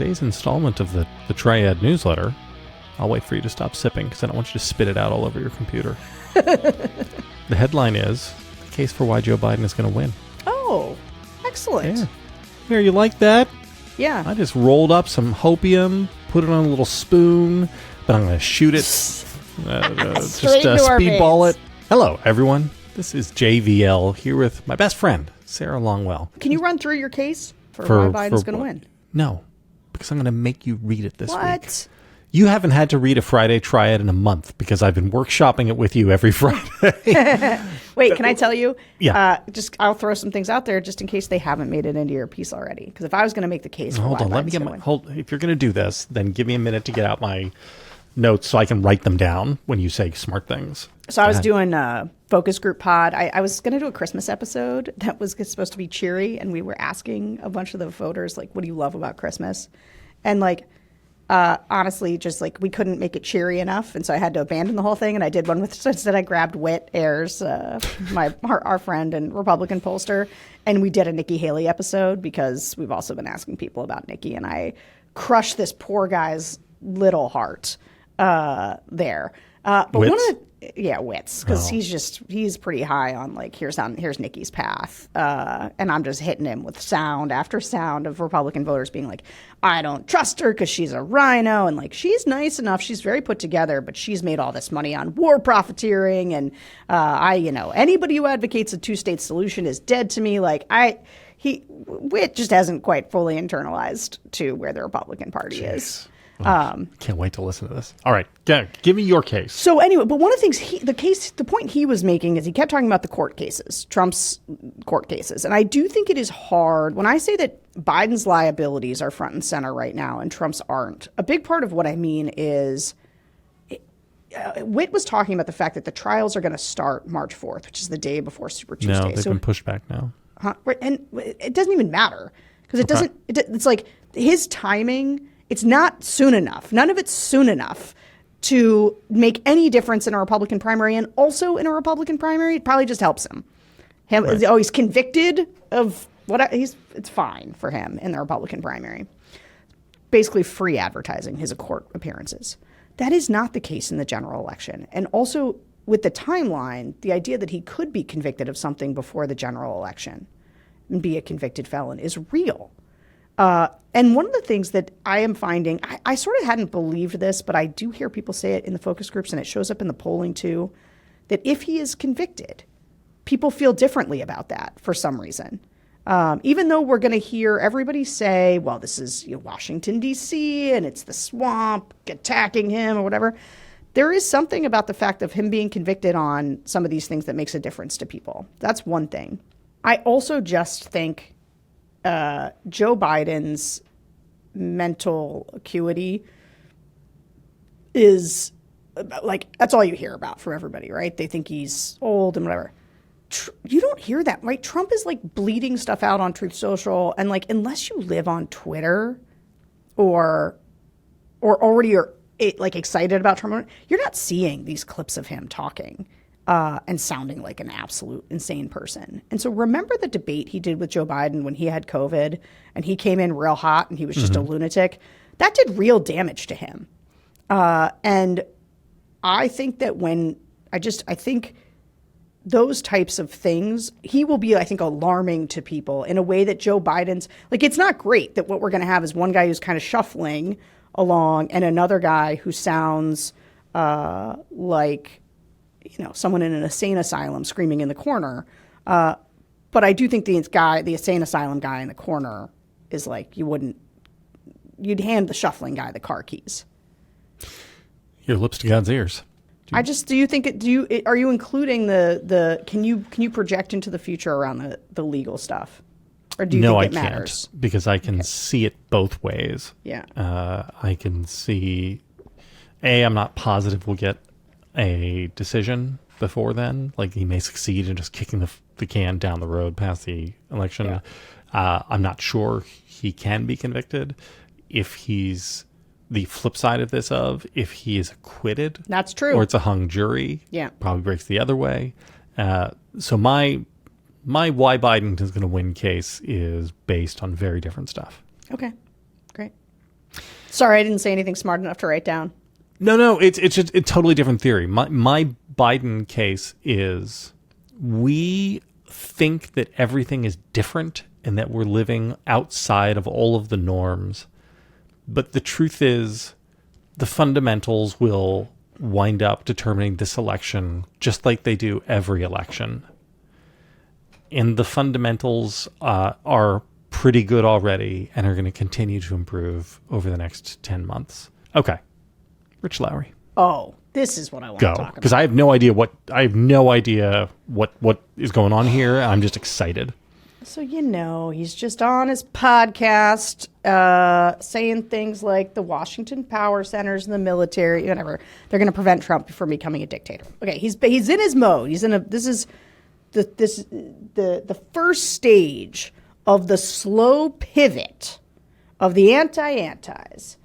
today's installment of the Triad newsletter. I'll wait for you to stop sipping because I don't want you to spit it out all over your computer. The headline is, the case for why Joe Biden is going to win. Oh, excellent. Yeah. Here, you like that? Yeah. I just rolled up some hopium, put it on a little spoon, but I'm going to shoot it. Just speedball it. Hello, everyone. This is JVL here with my best friend, Sarah Longwell. Can you run through your case for why Biden's going to win? No, because I'm going to make you read it this week. What? You haven't had to read a Friday Triad in a month because I've been workshopping it with you every Friday. Wait, can I tell you? Yeah. I'll throw some things out there just in case they haven't made it into your piece already. Because if I was going to make the case for why Biden's going to win. If you're going to do this, then give me a minute to get out my notes so I can write them down when you say smart things. So I was doing a focus group pod. I was going to do a Christmas episode that was supposed to be cheery. And we were asking a bunch of the voters, like, what do you love about Christmas? And honestly, just we couldn't make it cheery enough, and so I had to abandon the whole thing. And I did one with so instead I grabbed Whit Ayers, our friend and Republican pollster, and we did a Nikki Haley episode because we've also been asking people about Nikki, and I crushed this poor guy's little heart there. But Wits? Wits, because he's pretty high on here's Nikki's path, and I'm just hitting him with sound after sound of Republican voters being like, I don't trust her because she's a rhino, and she's nice enough, she's very put together, but she's made all this money on war profiteering, and anybody who advocates a two-state solution is dead to me. Wit just hasn't quite fully internalized to where the Republican Party is. Can't wait to listen to this. All right, give me your case. So anyway, but one of the things the point he was making is he kept talking about the court cases, Trump's court cases. And I do think it is hard when I say that Biden's liabilities are front and center right now and Trump's aren't. A big part of what I mean is Witt was talking about the fact that the trials are going to start March 4th, which is the day before Super Tuesday. No, they've been pushed back now. And it doesn't even matter because it's like his timing. It's not soon enough. None of it's soon enough to make any difference in a Republican primary. And also in a Republican primary, it probably just helps him. Right. Oh, he's convicted of it's fine for him in the Republican primary. Basically free advertising his court appearances. That is not the case in the general election. And also with the timeline, the idea that he could be convicted of something before the general election and be a convicted felon is real. And one of the things that I am finding, I sort of hadn't believed this, but I do hear people say it in the focus groups, and it shows up in the polling too, that if he is convicted, people feel differently about that for some reason. Even though we're going to hear everybody say, well, this is Washington, D.C., and it's the swamp attacking him or whatever, there is something about the fact of him being convicted on some of these things that makes a difference to people. That's one thing. I also just think Joe Biden's mental acuity is that's all you hear about from everybody, right? They think he's old and whatever. You don't hear that, right? Trump is bleeding stuff out on Truth Social, and unless you live on Twitter or already are excited about Trump, you're not seeing these clips of him talking and sounding like an absolute insane person. And so remember the debate he did with Joe Biden when he had COVID and he came in real hot and he was just a lunatic? That did real damage to him. And I think that I think those types of things, he will be, I think, alarming to people in a way that Joe Biden's, it's not great that what we're going to have is one guy who's kind of shuffling along and another guy who sounds someone in an insane asylum screaming in the corner. But I do think the insane asylum guy in the corner is you'd hand the shuffling guy the car keys. Your lips to God's ears. Are you including can you project into the future around the legal stuff? Or do you think it matters? Can't, because I can see it both ways. Yeah. I can see, I'm not positive we'll get a decision before then. He may succeed in just kicking the can down the road past the election. Yeah. I'm not sure he can be convicted. If he's the flip side of this, if he is acquitted. That's true. Or it's a hung jury. Yeah. Probably breaks the other way. So my why Biden is going to win case is based on very different stuff. Okay, great. Sorry, I didn't say anything smart enough to write down. No, it's just a totally different theory. My Biden case is we think that everything is different and that we're living outside of all of the norms. But the truth is the fundamentals will wind up determining this election just like they do every election. And the fundamentals are pretty good already and are going to continue to improve over the next 10 months. Okay. Rich Lowry. Oh, this is what I want to talk about. Because I have no idea what is going on here. I'm just excited. So, he's just on his podcast saying things like the Washington power centers and the military, whatever, they're going to prevent Trump from becoming a dictator. Okay, he's in his mode. This is the first stage of the slow pivot of the anti-antis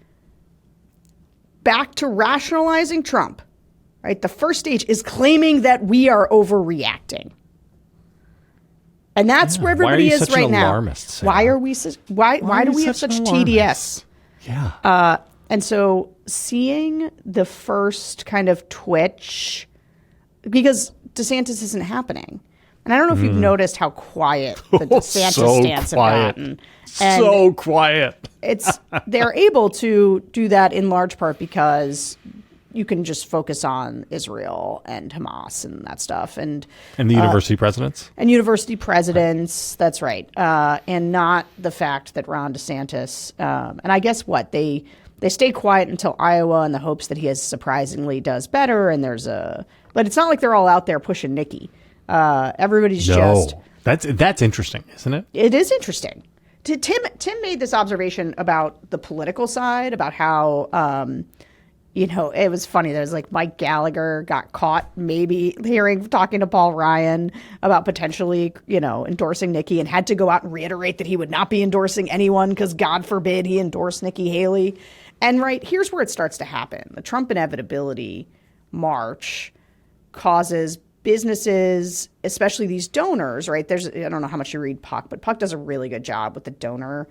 back to rationalizing Trump. Right? The first stage is claiming that we are overreacting. And that's where everybody is right now. Alarmist, why are we? Why do we have such TDS? Yeah. And so seeing the first kind of twitch, because DeSantis isn't happening, and I don't know if you've noticed how quiet the DeSantis stance have gotten. And so quiet. They're able to do that in large part because you can just focus on Israel and Hamas and that stuff. And the university presidents. And university presidents, that's right. And not the fact that Ron DeSantis, and I guess what, they stay quiet until Iowa in the hopes that he surprisingly does better. And but it's not like they're all out there pushing Nikki. Everybody's that's interesting, isn't it? It is interesting. Tim made this observation about the political side, about how, it was funny. There's like Mike Gallagher got caught maybe talking to Paul Ryan about potentially, endorsing Nikki and had to go out and reiterate that he would not be endorsing anyone because God forbid he endorsed Nikki Haley. And here's where it starts to happen. The Trump inevitability march causes businesses, especially these donors, right? I don't know how much you read Puck, but Puck does a really good job with the donor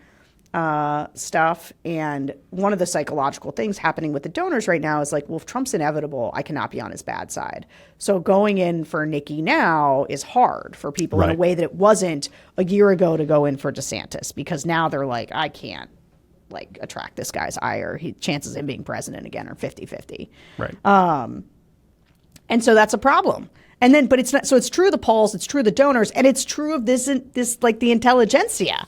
stuff. And one of the psychological things happening with the donors right now is like, well, if Trump's inevitable, I cannot be on his bad side. So going in for Nikki now is hard for people in a way that it wasn't a year ago to go in for DeSantis, because now they're like, I can't attract this guy's ire. Chances of him being president again are 50-50. Right. And so that's a problem. And then, but it's not, so it's true of the polls, it's true of the donors, and it's true of this like the intelligentsia,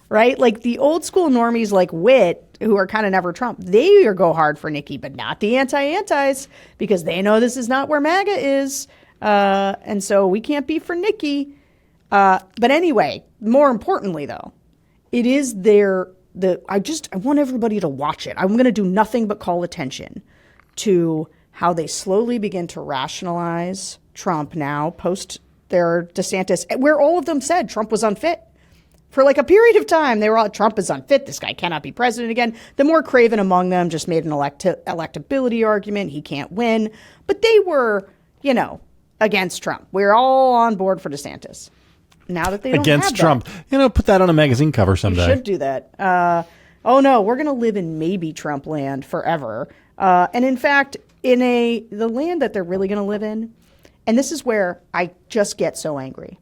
right? Like the old school normies like Witt, who are kind of never Trump, they go hard for Nikki, but not the anti-antis, because they know this is not where MAGA is. And so we can't be for Nikki. But anyway, more importantly though, it is I want everybody to watch it. I'm going to do nothing but call attention to how they slowly begin to rationalize Trump now post their DeSantis, where all of them said Trump was unfit. For like a period of time, they were all, Trump is unfit. This guy cannot be president again. The more craven among them just made an electability argument. He can't win. But they were, against Trump. We're all on board for DeSantis. Now that they don't against have Trump, put that on a magazine cover someday. You should do that. Oh no, we're going to live in maybe Trump land forever. And in fact, in the land that they're really going to live in, and this is where I just get so angry.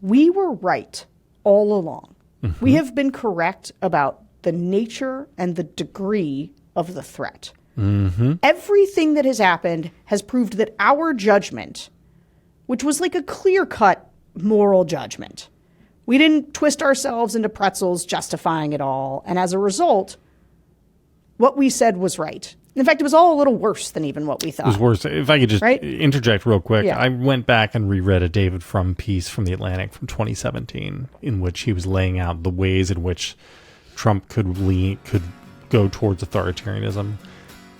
We were right all along. Mm-hmm. We have been correct about the nature and the degree of the threat. Mm-hmm. Everything that has happened has proved that our judgment, which was like a clear-cut moral judgment, we didn't twist ourselves into pretzels justifying it all. And as a result, what we said was right. In fact, it was all a little worse than even what we thought. It was worse. If I could just interject real quick. Yeah. I went back and reread a David Frum piece from The Atlantic from 2017 in which he was laying out the ways in which Trump could go towards authoritarianism.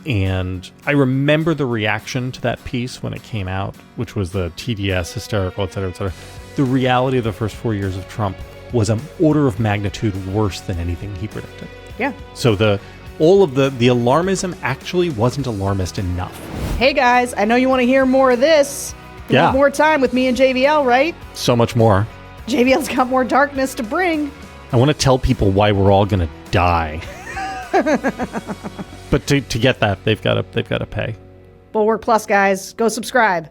And I remember the reaction to that piece when it came out, which was the TDS, hysterical, et cetera, et cetera. The reality of the first 4 years of Trump was an order of magnitude worse than anything he predicted. Yeah. So all of the alarmism actually wasn't alarmist enough. Hey guys, I know you want to hear more of this. You want more time with me and JVL, right? So much more. JVL's got more darkness to bring. I want to tell people why we're all going to die. But to get that, they've got to pay. Bulwark Plus, guys, go subscribe.